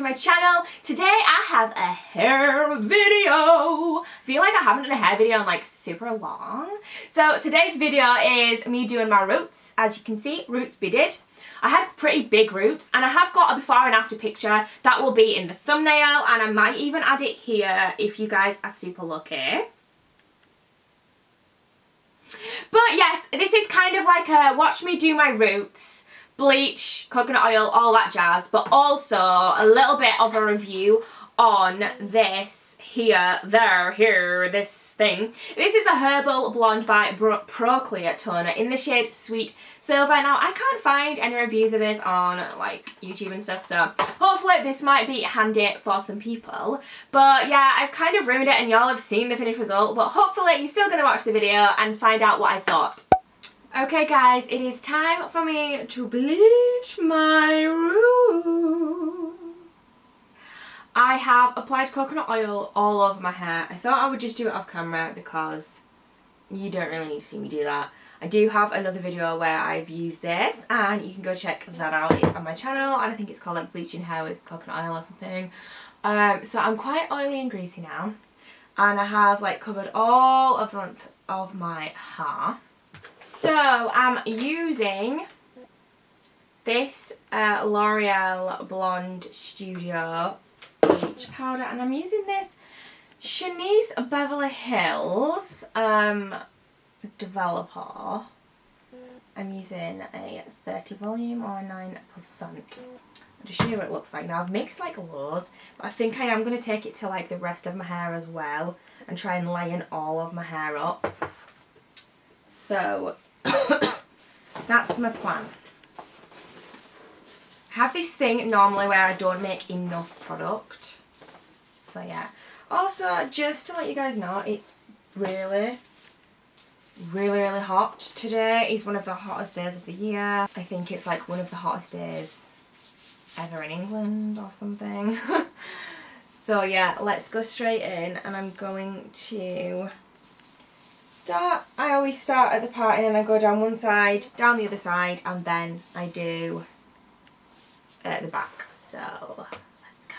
to my channel. Today I have a hair video. I feel like I haven't done a hair video in like super long. So today's video is me doing my roots. As you can see, roots beaded. I had pretty big roots and I have got a before and after picture that will be in the thumbnail, and I might even add it here if you guys are super lucky. But yes, this is kind of like a watch me do my roots, bleach, coconut oil, all that jazz, but also a little bit of a review on this this thing. This is the Herbal Blonde by PROCLERE toner in the shade Sweet Silver. Now, I can't find any reviews of this on like YouTube and stuff, so hopefully this might be handy for some people. But yeah, I've kind of ruined it and y'all have seen the finished result, but hopefully you're still going to watch the video and find out what I thought. Okay guys, it is time for me to bleach my roots. I have applied coconut oil all over my hair. I thought I would just do it off camera because you don't really need to see me do that. I do have another video where I've used this and you can go check that out. It's on my channel and I think it's called like bleaching hair with coconut oil or something. So I'm quite oily and greasy now, and I have like covered all of the length of my hair. So I'm using this L'Oreal Blonde Studio bleach powder, and I'm using this Shanice Beverly Hills developer. I'm using a 30 volume or 9%. I'll just show you what it looks like. Now I've mixed like loads, but I think I am going to take it to like the rest of my hair as well and try and lighten all of my hair up. So that's my plan. I have this thing normally where I don't make enough product. So yeah. Also, just to let you guys know, it's really hot. Today is one of the hottest days of the year. I think it's like one of the hottest days ever in England or something. So yeah, let's go straight in, and I'm going to start. I always start at the part and I go down one side, down the other side, and then I do at the back. So let's go.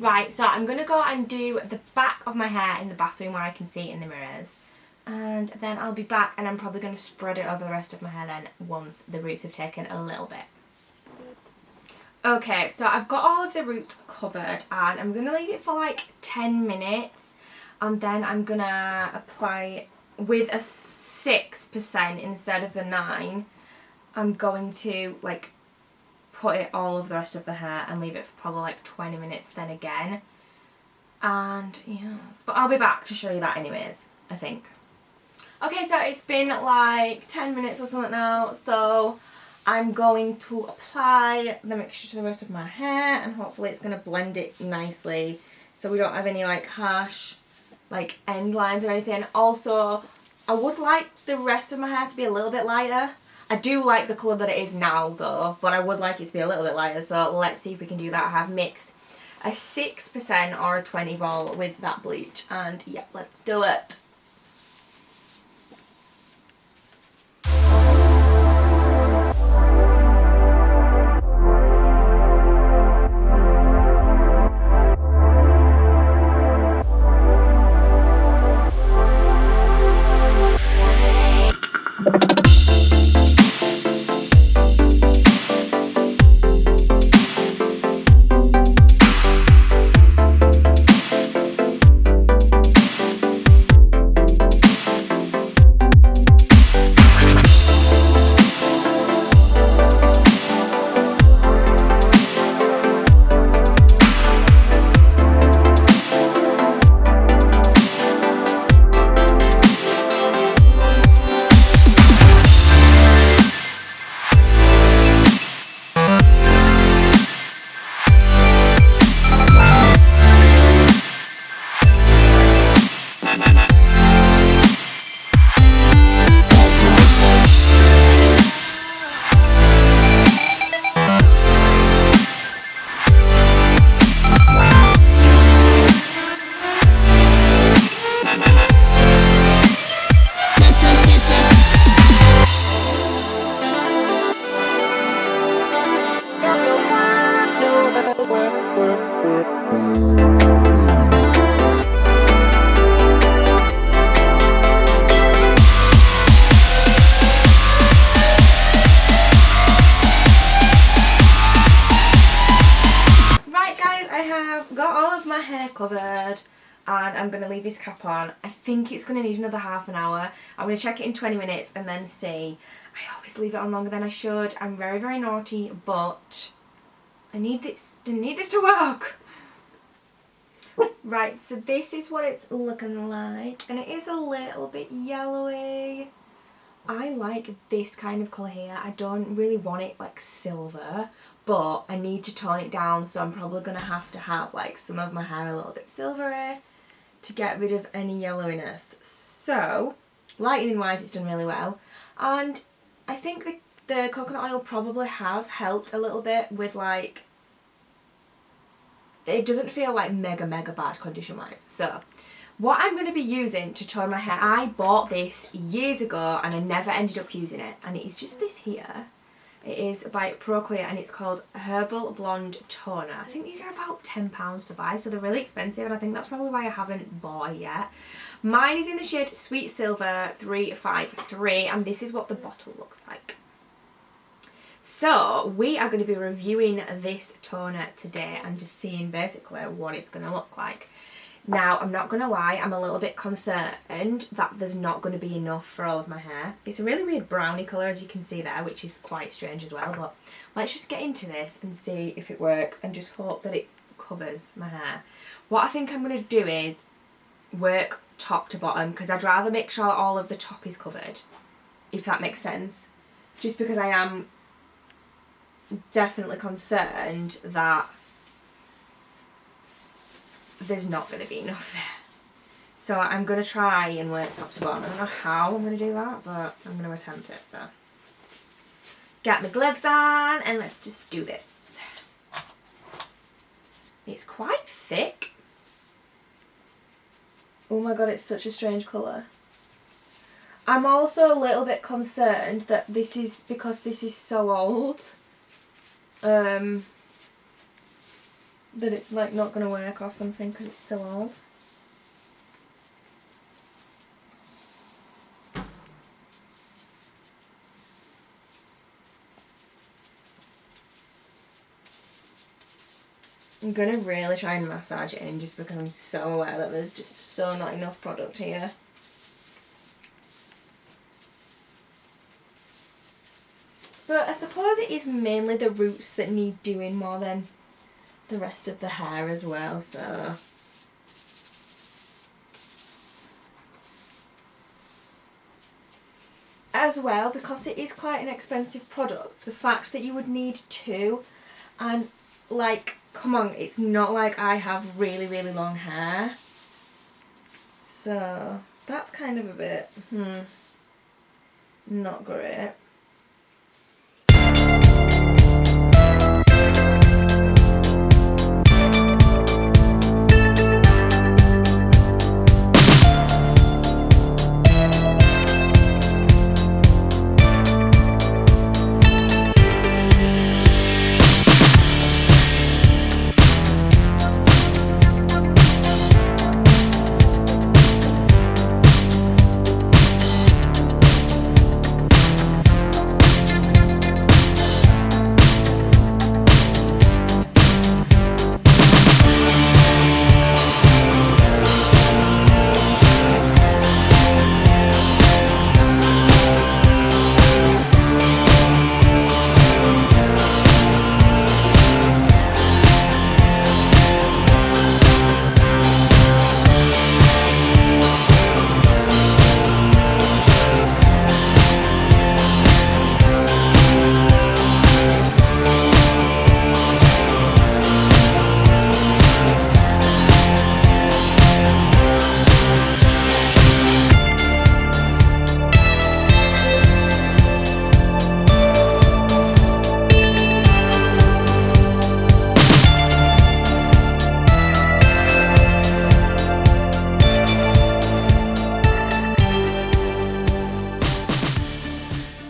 Right, so I'm going to go and do the back of my hair in the bathroom where I can see it in the mirrors. And then I'll be back, and I'm probably going to spread it over the rest of my hair then once the roots have taken a little bit. Okay, so I've got all of the roots covered, and I'm going to leave it for like 10 minutes. And then I'm going to apply with a 6% instead of the 9. I'm going to like put it all over the rest of the hair and leave it for probably like 20 minutes then again. And yes, but I'll be back to show you that anyways, I think. Okay, so it's been like 10 minutes or something now, so I'm going to apply the mixture to the rest of my hair, and hopefully it's going to blend it nicely so we don't have any like harsh like end lines or anything. Also, I would like the rest of my hair to be a little bit lighter. I do like the colour that it is now though, but I would like it to be a little bit lighter, so let's see if we can do that. I have mixed a 6% or a 20 vol with that bleach, and yeah, let's do it. Covered, and I'm going to leave this cap on. I think it's going to need another half an hour. I'm going to check it in 20 minutes and then see. I always leave it on longer than I should. I'm very, very naughty, but I need this to work. Right, so this is what it's looking like, and it is a little bit yellowy. I like this kind of colour here. I don't really want it like silver, but I need to tone it down, so I'm probably going to have like some of my hair a little bit silvery to get rid of any yellowiness. So, lightening wise it's done really well, and I think the coconut oil probably has helped a little bit with like, it doesn't feel like mega bad condition wise. So what I'm going to be using to tone my hair, I bought this years ago and I never ended up using it, and it is just this here. It is by PROCLERE and it's called Herbal Blonde Toner. I think these are about £10 to buy, so they're really expensive, and I think that's probably why I haven't bought it yet. Mine is in the shade Sweet Silver 353, and this is what the bottle looks like. So we are going to be reviewing this toner today and just seeing basically what it's going to look like. Now, I'm not going to lie, I'm a little bit concerned that there's not going to be enough for all of my hair. It's a really weird brownie colour, as you can see there, which is quite strange as well, but let's just get into this and see if it works and just hope that it covers my hair. What I think I'm going to do is work top to bottom, because I'd rather make sure all of the top is covered, if that makes sense. Just because I am definitely concerned that there's not going to be enough there. So I'm going to try and work top to bottom. I don't know how I'm going to do that, but I'm going to attempt it. So get my gloves on and let's just do this. It's quite thick. Oh my god, it's such a strange colour. I'm also a little bit concerned that this is, because this is so old, that it's like not going to work or something because it's so old. I'm going to really try and massage it in just because I'm so aware that there's just so not enough product here. But I suppose it is mainly the roots that need doing more than the rest of the hair as well, so... As well, because it is quite an expensive product, the fact that you would need two, and like, come on, it's not like I have really, really long hair. So, that's kind of a bit, not great.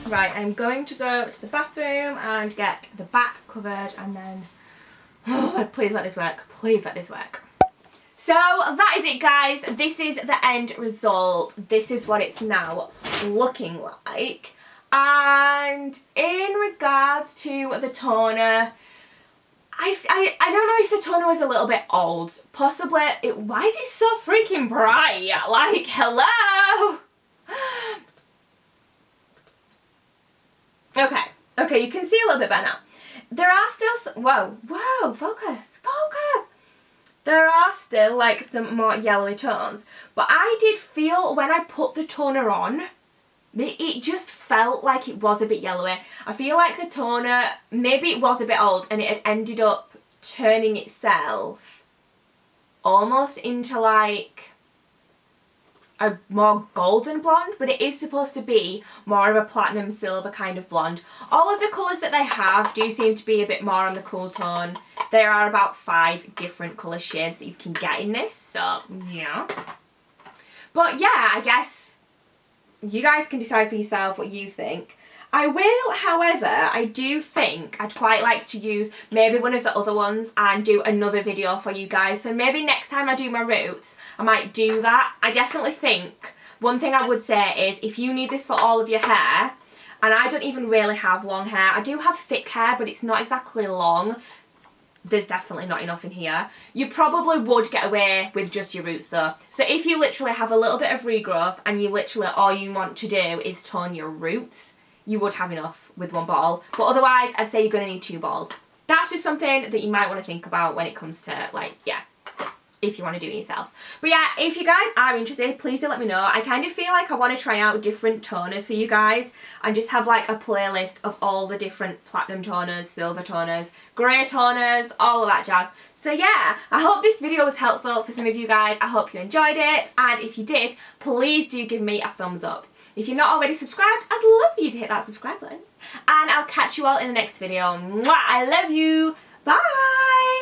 Right, I'm going to go to the bathroom and get the back covered and then... Oh, please let this work. Please let this work. So that is it, guys. This is the end result. This is what it's now looking like. And in regards to the toner, I don't know if the toner was a little bit old. Possibly. Why is it so freaking bright? Like, hello? Okay, you can see a little bit better now. There are still whoa, focus. There are still like some more yellowy tones, but I did feel when I put the toner on, it just felt like it was a bit yellowy. I feel like the toner, maybe it was a bit old and it had ended up turning itself almost into like a more golden blonde, but it is supposed to be more of a platinum silver kind of blonde. All of the colours that they have do seem to be a bit more on the cool tone. There are about 5 different colour shades that you can get in this, so yeah. But yeah, I guess you guys can decide for yourself what you think. I will, however, I do think I'd quite like to use maybe one of the other ones and do another video for you guys. So maybe next time I do my roots, I might do that. I definitely think one thing I would say is if you need this for all of your hair, and I don't even really have long hair. I do have thick hair, but it's not exactly long. There's definitely not enough in here. You probably would get away with just your roots though. So if you literally have a little bit of regrowth and you literally all you want to do is tone your roots, you would have enough with one ball. But otherwise, I'd say you're going to need 2 balls. That's just something that you might want to think about when it comes to, like, yeah, if you want to do it yourself. But yeah, if you guys are interested, please do let me know. I kind of feel like I want to try out different toners for you guys and just have like a playlist of all the different platinum toners, silver toners, grey toners, all of that jazz. So yeah, I hope this video was helpful for some of you guys. I hope you enjoyed it. And if you did, please do give me a thumbs up. If you're not already subscribed, I'd love for you to hit that subscribe button. And I'll catch you all in the next video. Mwah! I love you. Bye!